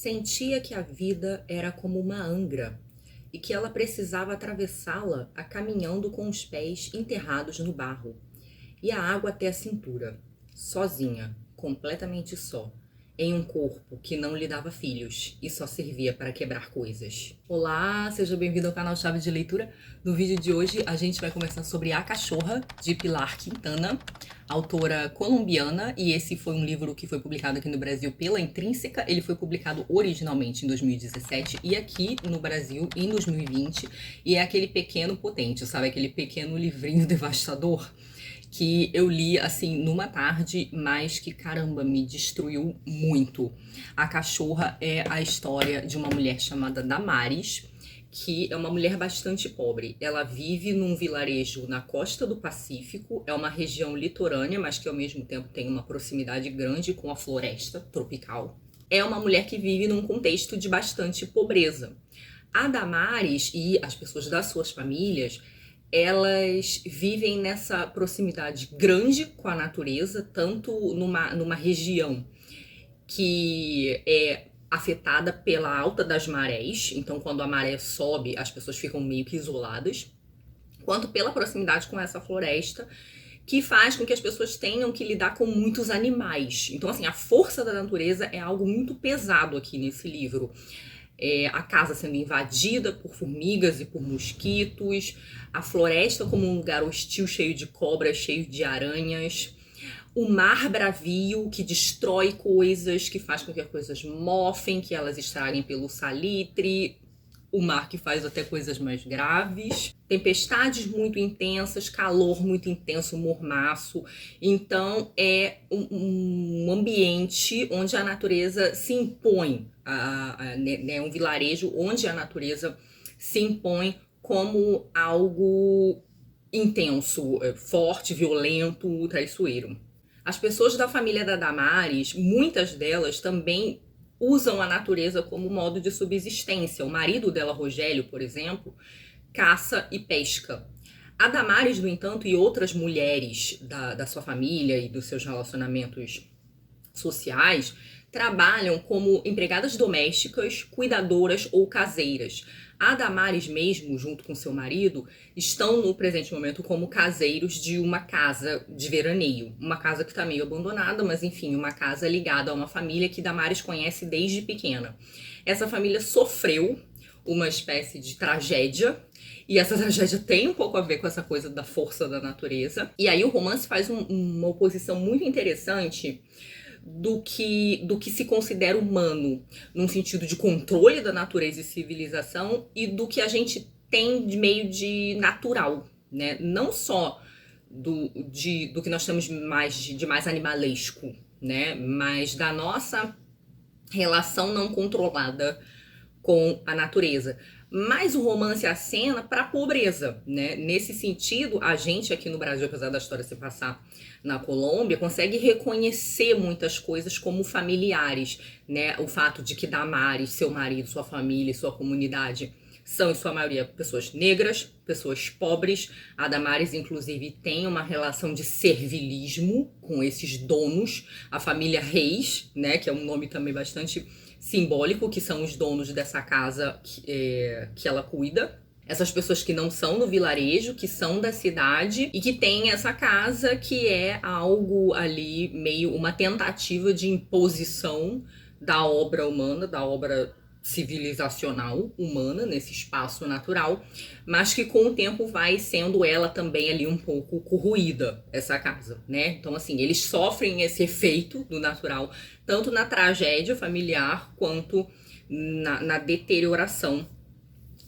Sentia que a vida era como uma angra e que ela precisava atravessá-la caminhando com os pés enterrados no barro e a água até a cintura, sozinha, completamente só, em um corpo que não lhe dava filhos e só servia para quebrar coisas. Olá, seja bem-vindo ao canal Chave de Leitura. No vídeo de hoje a gente vai conversar sobre A Cachorra, de Pilar Quintana, autora colombiana, e esse foi um livro que foi publicado aqui no Brasil pela Intrínseca. Ele foi publicado originalmente em 2017 e aqui no Brasil em 2020, e é aquele pequeno potente, sabe? Aquele pequeno livrinho devastador que eu li assim numa tarde, mas que caramba, me destruiu muito. A Cachorra é a história de uma mulher chamada Damares, que é uma mulher bastante pobre. Ela vive num vilarejo na costa do Pacífico, é uma região litorânea, mas que ao mesmo tempo tem uma proximidade grande com a floresta tropical. É uma mulher que vive num contexto de bastante pobreza. A Damares e as pessoas das suas famílias, elas vivem nessa proximidade grande com a natureza, tanto numa região que é afetada pela alta das marés, então quando a maré sobe, as pessoas ficam meio que isoladas, quanto pela proximidade com essa floresta, que faz com que as pessoas tenham que lidar com muitos animais. Então, assim, a força da natureza é algo muito pesado aqui nesse livro. A casa sendo invadida por formigas e por mosquitos, a floresta como um lugar hostil, cheio de cobras, cheio de aranhas, o mar bravio que destrói coisas, que faz com que as coisas mofem, que elas estraguem pelo salitre, o mar que faz até coisas mais graves, tempestades muito intensas, calor muito intenso, mormaço. Então é um ambiente onde a natureza se impõe, né, um vilarejo onde a natureza se impõe como algo intenso, forte, violento, traiçoeiro. As pessoas da família da Damares, muitas delas também usam a natureza como modo de subsistência. O marido dela, Rogério, por exemplo, caça e pesca. A Damares, no entanto, e outras mulheres da sua família e dos seus relacionamentos sociais trabalham como empregadas domésticas, cuidadoras ou caseiras. A Damares mesmo, junto com seu marido, estão no presente momento como caseiros de uma casa de veraneio. Uma casa que está meio abandonada, mas enfim, uma casa ligada a uma família que Damares conhece desde pequena. Essa família sofreu uma espécie de tragédia, e essa tragédia tem um pouco a ver com essa coisa da força da natureza. E aí o romance faz uma oposição muito interessante do que se considera humano, num sentido de controle da natureza e civilização, e do que a gente tem de meio de natural, né? Não só do que nós temos de mais animalesco, né? Mas da nossa relação não controlada com a natureza. Mas o romance acena para a pobreza, né? Nesse sentido, a gente aqui no Brasil, apesar da história se passar na Colômbia, consegue reconhecer muitas coisas como familiares, né? O fato de que Damares, seu marido, sua família e sua comunidade são, em sua maioria, pessoas negras, pessoas pobres. A Damares, inclusive, tem uma relação de servilismo com esses donos, a família Reis, né? Que é um nome também bastante simbólico, que são os donos dessa casa que ela cuida. Essas pessoas que não são do vilarejo, que são da cidade e que tem essa casa que é algo ali, meio uma tentativa de imposição da obra humana, da obra civilizacional humana nesse espaço natural, mas que com o tempo vai sendo ela também ali um pouco corroída, essa casa, né? Então, assim, eles sofrem esse efeito do natural, tanto na tragédia familiar quanto na deterioração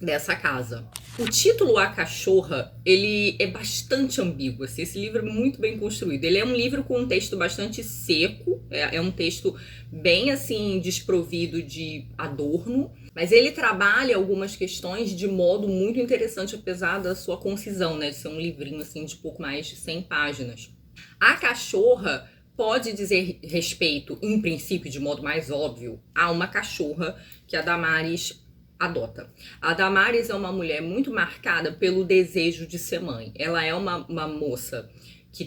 dessa casa. O título A Cachorra, ele é bastante ambíguo, assim, esse livro é muito bem construído. Ele é um livro com um texto bastante seco, é um texto bem, assim, desprovido de adorno, mas ele trabalha algumas questões de modo muito interessante, apesar da sua concisão, né, de ser um livrinho, assim, de pouco mais de 100 páginas. A Cachorra pode dizer respeito, em princípio, de modo mais óbvio, a uma cachorra que a Damares adota. A Damares é uma mulher muito marcada pelo desejo de ser mãe. Ela é uma moça que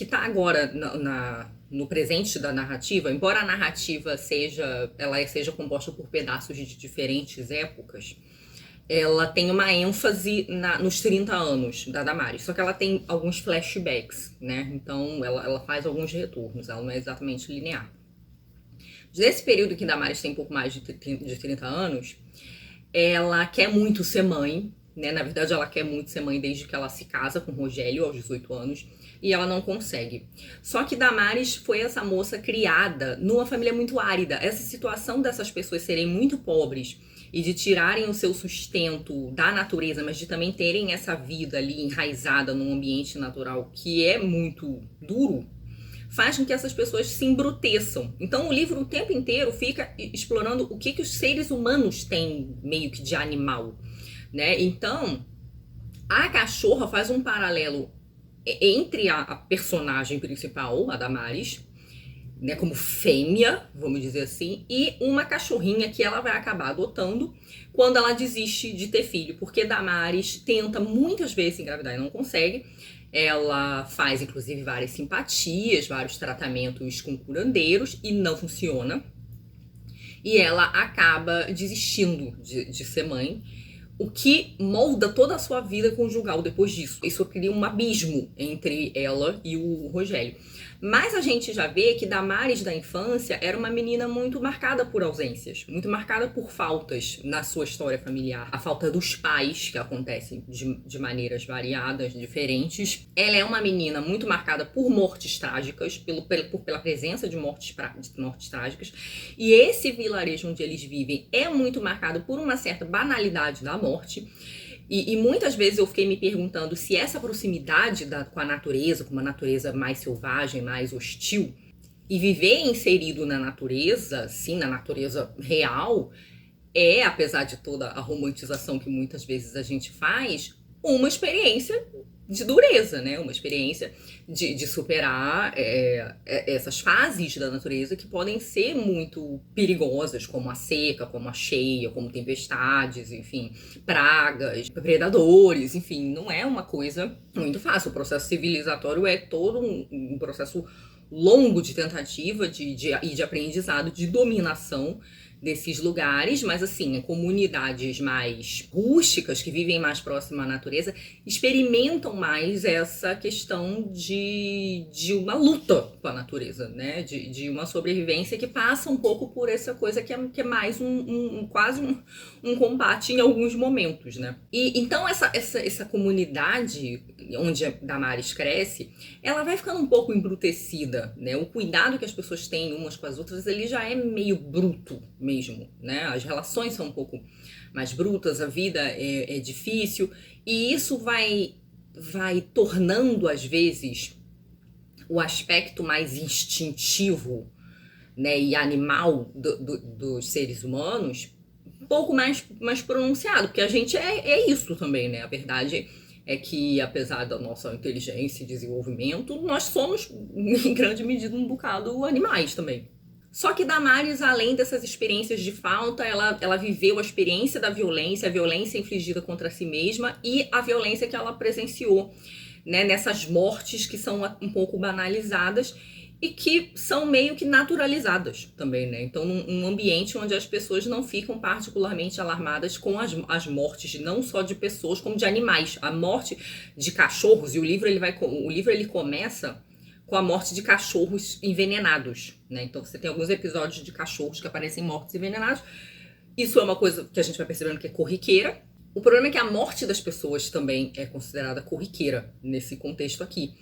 tá agora no presente da narrativa, embora a narrativa seja composta por pedaços de diferentes épocas, ela tem uma ênfase nos 30 anos da Damares, só que ela tem alguns flashbacks, né? Então ela faz alguns retornos, ela não é exatamente linear. Nesse período que Damares tem um pouco mais de 30 anos, ela quer muito ser mãe, né? Na verdade, ela quer muito ser mãe desde que ela se casa com Rogério, aos 18 anos, e ela não consegue. Só que Damares foi essa moça criada numa família muito árida. Essa situação dessas pessoas serem muito pobres e de tirarem o seu sustento da natureza, mas de também terem essa vida ali enraizada num ambiente natural que é muito duro, faz com que essas pessoas se embruteçam. Então o livro o tempo inteiro fica explorando o que os seres humanos têm meio que de animal, né? Então a cachorra faz um paralelo entre a personagem principal, a Damares, né, como fêmea, vamos dizer assim, e uma cachorrinha que ela vai acabar adotando quando ela desiste de ter filho, porque Damares tenta muitas vezes engravidar e não consegue. Ela faz, inclusive, várias simpatias, vários tratamentos com curandeiros e não funciona. E ela acaba desistindo de ser mãe, o que molda toda a sua vida conjugal depois disso. Isso cria um abismo entre ela e o Rogério. Mas a gente já vê que Damares da infância era uma menina muito marcada por ausências, muito marcada por faltas na sua história familiar. A falta dos pais, que acontecem de maneiras variadas, diferentes. Ela é uma menina muito marcada por mortes trágicas, pela presença de mortes trágicas. E esse vilarejo onde eles vivem é muito marcado por uma certa banalidade da morte. E muitas vezes eu fiquei me perguntando se essa proximidade com a natureza, com uma natureza mais selvagem, mais hostil, e viver inserido na natureza, sim, na natureza real, é, apesar de toda a romantização que muitas vezes a gente faz, uma experiência de dureza, né? Uma experiência de superar essas fases da natureza que podem ser muito perigosas, como a seca, como a cheia, como tempestades, enfim, pragas, predadores, enfim, não é uma coisa muito fácil. O processo civilizatório é todo um processo longo de tentativa e de aprendizado, de dominação desses lugares, mas assim, comunidades mais rústicas, que vivem mais próximo à natureza, experimentam mais essa questão de uma luta com a natureza, né? De uma sobrevivência que passa um pouco por essa coisa que é mais quase um combate em alguns momentos, né? E então essa comunidade onde a Damares cresce, ela vai ficando um pouco embrutecida, né? O cuidado que as pessoas têm umas com as outras, ele já é meio bruto mesmo, né? As relações são um pouco mais brutas, a vida é difícil, e isso vai tornando, às vezes, o aspecto mais instintivo, né, e animal dos seres humanos um pouco mais pronunciado, porque a gente é isso também, né? A verdade é que, apesar da nossa inteligência e desenvolvimento, nós somos, em grande medida, um bocado animais também. Só que Damares, além dessas experiências de falta, ela viveu a experiência da violência, a violência infligida contra si mesma e a violência que ela presenciou, né, nessas mortes que são um pouco banalizadas e que são meio que naturalizadas também, né? Então, num ambiente onde as pessoas não ficam particularmente alarmadas com as mortes, não só de pessoas, como de animais. A morte de cachorros, e o livro ele começa com a morte de cachorros envenenados, né? Então, você tem alguns episódios de cachorros que aparecem mortos envenenados. Isso é uma coisa que a gente vai percebendo que é corriqueira. O problema é que a morte das pessoas também é considerada corriqueira nesse contexto aqui.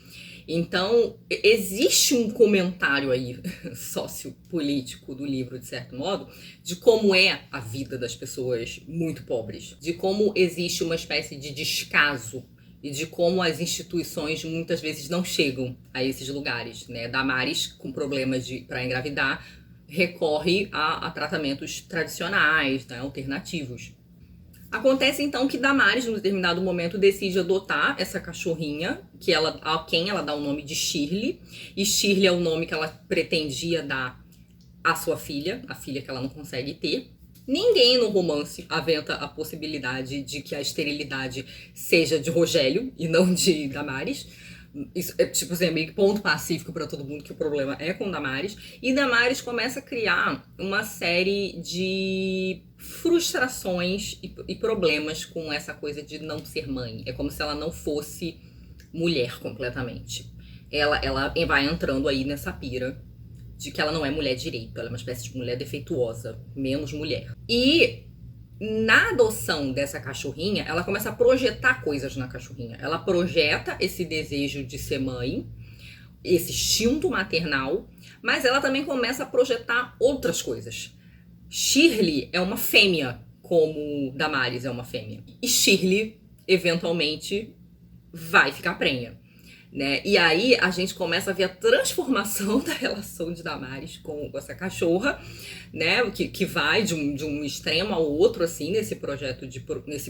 Então, existe um comentário aí sociopolítico do livro, de certo modo, de como é a vida das pessoas muito pobres, de como existe uma espécie de descaso e de como as instituições muitas vezes não chegam a esses lugares, né? Damares, com problemas para engravidar, recorre a tratamentos tradicionais, né, alternativos. Acontece então que Damares, num determinado momento, decide adotar essa cachorrinha, a quem ela dá o nome de Shirley, e Shirley é o nome que ela pretendia dar à sua filha, a filha que ela não consegue ter. Ninguém no romance aventa a possibilidade de que a esterilidade seja de Rogério e não de Damares, Isso é tipo assim, meio que ponto pacífico pra todo mundo que o problema é com Damares. E Damares começa a criar uma série de frustrações e problemas com essa coisa de não ser mãe. É como se ela não fosse mulher completamente. Ela vai entrando aí nessa pira de que ela não é mulher direito, ela é uma espécie de mulher defeituosa, menos mulher. E na adoção dessa cachorrinha, ela começa a projetar coisas na cachorrinha. Ela projeta esse desejo de ser mãe, esse instinto maternal, mas ela também começa a projetar outras coisas. Shirley é uma fêmea, como Damares é uma fêmea. E Shirley, eventualmente, vai ficar prenha. Né? E aí a gente começa a ver a transformação da relação de Damares com essa cachorra, né? Que vai de um extremo ao outro, assim, nesse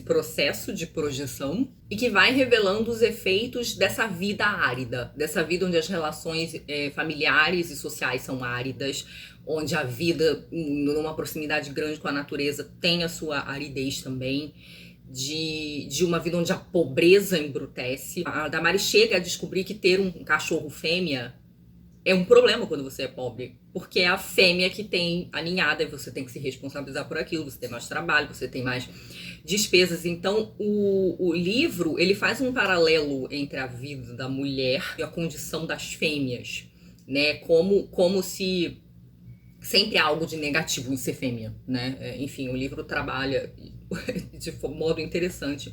processo de projeção, e que vai revelando os efeitos dessa vida árida, dessa vida onde as relações familiares e sociais são áridas, onde a vida, numa proximidade grande com a natureza, tem a sua aridez também. De uma vida onde a pobreza embrutece. A Damares chega a descobrir que ter um cachorro fêmea é um problema quando você é pobre, porque é a fêmea que tem a ninhada e você tem que se responsabilizar por aquilo, você tem mais trabalho, você tem mais despesas. Então o livro, ele faz um paralelo entre a vida da mulher e a condição das fêmeas, né? Como se sempre há algo de negativo em ser fêmea, né? Enfim, o livro trabalha de modo interessante.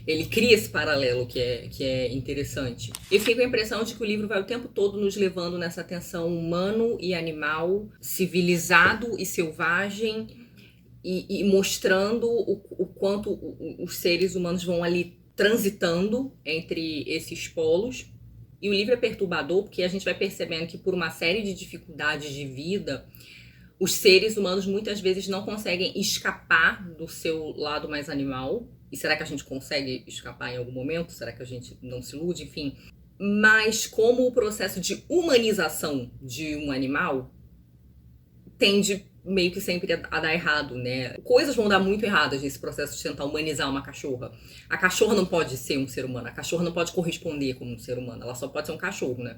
Ele cria esse paralelo que é interessante. Eu fico com a impressão de que o livro vai o tempo todo nos levando nessa tensão humano e animal, civilizado e selvagem, e mostrando o quanto os seres humanos vão ali transitando entre esses polos. E o livro é perturbador porque a gente vai percebendo que por uma série de dificuldades de vida, os seres humanos muitas vezes não conseguem escapar do seu lado mais animal. E será que a gente consegue escapar em algum momento? Será que a gente não se ilude? Enfim. Mas como o processo de humanização de um animal tende meio que sempre a dar errado, né? Coisas vão dar muito erradas nesse processo de tentar humanizar uma cachorra. A cachorra não pode ser um ser humano, a cachorra não pode corresponder como um ser humano, ela só pode ser um cachorro, né?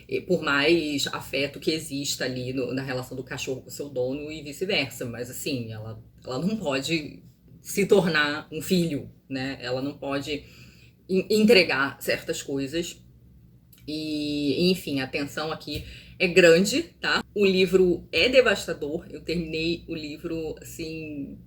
E por mais afeto que exista ali na relação do cachorro com o seu dono e vice-versa, mas assim, ela não pode se tornar um filho, né? Ela não pode entregar certas coisas. E, enfim, a tensão aqui é grande, tá? O livro é devastador. Eu terminei o livro, assim,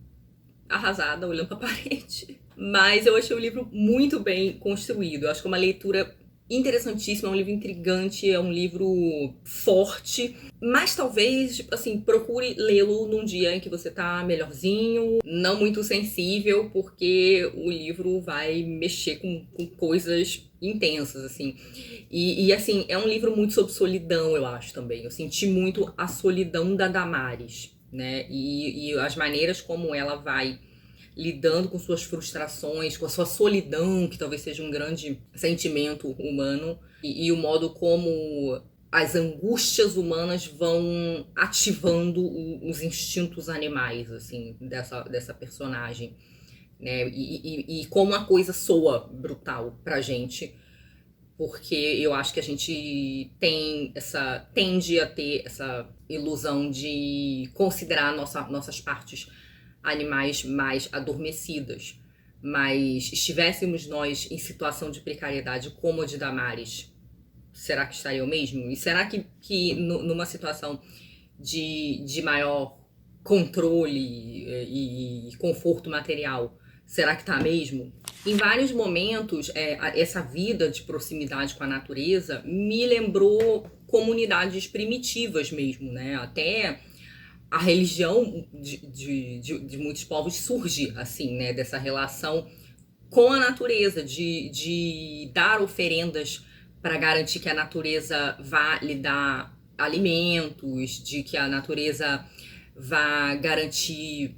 arrasada, olhando pra parede. Mas eu achei o livro muito bem construído. Eu acho que é uma leitura interessantíssima, é um livro intrigante, é um livro forte. Mas talvez, assim, procure lê-lo num dia em que você tá melhorzinho, não muito sensível, porque o livro vai mexer com coisas intensas, assim. E assim, é um livro muito sobre solidão, eu acho, também. Eu senti muito a solidão da Damares, né? E as maneiras como ela vai lidando com suas frustrações, com a sua solidão, que talvez seja um grande sentimento humano, e o modo como as angústias humanas vão ativando os instintos animais, assim, dessa personagem, né? E como a coisa soa brutal pra gente, porque eu acho que a gente tende a ter essa ilusão de considerar nossas partes animais mais adormecidas. Mas estivéssemos nós em situação de precariedade como a de Damares, será que estaria o mesmo? E será que numa situação de maior controle e conforto material, será que tá mesmo? Em vários momentos, essa vida de proximidade com a natureza me lembrou comunidades primitivas mesmo, né? Até a religião de muitos povos surge assim, né? Dessa relação com a natureza, de dar oferendas para garantir que a natureza vá lhe dar alimentos, de que a natureza vá garantir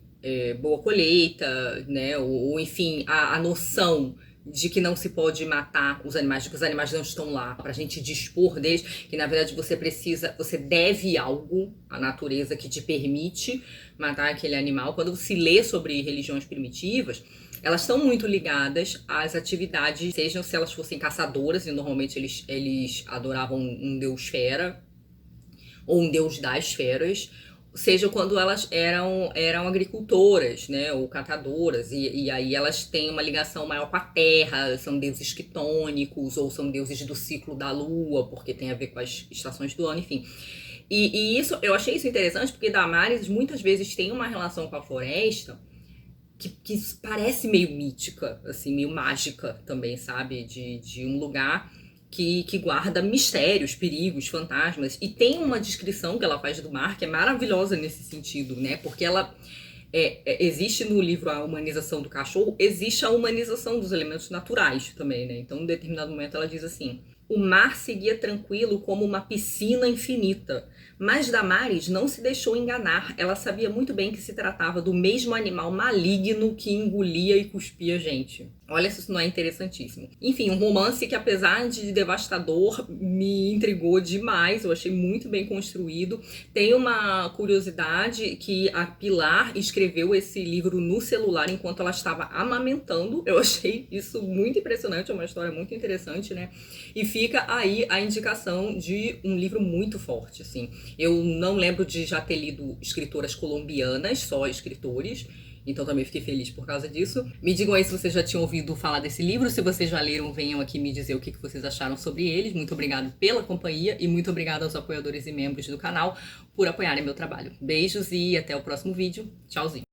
boa colheita, né? Ou enfim, a noção de que não se pode matar os animais, de que os animais não estão lá pra gente dispor deles, que na verdade você deve algo à natureza que te permite matar aquele animal. Quando se lê sobre religiões primitivas, Elas estão muito ligadas às atividades, sejam se elas fossem caçadoras, e normalmente eles adoravam um deus fera, ou um deus das feras, seja quando elas eram agricultoras, né, ou catadoras, e aí elas têm uma ligação maior com a terra, são deuses quitônicos, ou são deuses do ciclo da lua, porque tem a ver com as estações do ano, enfim. E isso, eu achei isso interessante, porque Damares muitas vezes tem uma relação com a floresta que parece meio mítica, assim, meio mágica também, sabe? De um lugar que guarda mistérios, perigos, fantasmas. E tem uma descrição que ela faz do mar que é maravilhosa nesse sentido, né? Porque ela existe no livro a humanização do cachorro, existe a humanização dos elementos naturais também, né? Então, em determinado momento, ela diz assim: o mar seguia tranquilo como uma piscina infinita. Mas Damares não se deixou enganar. Ela sabia muito bem que se tratava do mesmo animal maligno que engolia e cuspia gente. Olha se isso não é interessantíssimo. Enfim, um romance que, apesar de devastador, me intrigou demais. Eu achei muito bem construído. Tem uma curiosidade que a Pilar escreveu esse livro no celular enquanto ela estava amamentando. Eu achei isso muito impressionante. É uma história muito interessante, né? E fica aí a indicação de um livro muito forte, assim. Eu não lembro de já ter lido escritoras colombianas, só escritores. Então também fiquei feliz por causa disso. Me digam aí se vocês já tinham ouvido falar desse livro. Se vocês já leram, venham aqui me dizer o que vocês acharam sobre eles. Muito obrigado pela companhia e muito obrigada aos apoiadores e membros do canal por apoiarem meu trabalho. Beijos e até o próximo vídeo. Tchauzinho.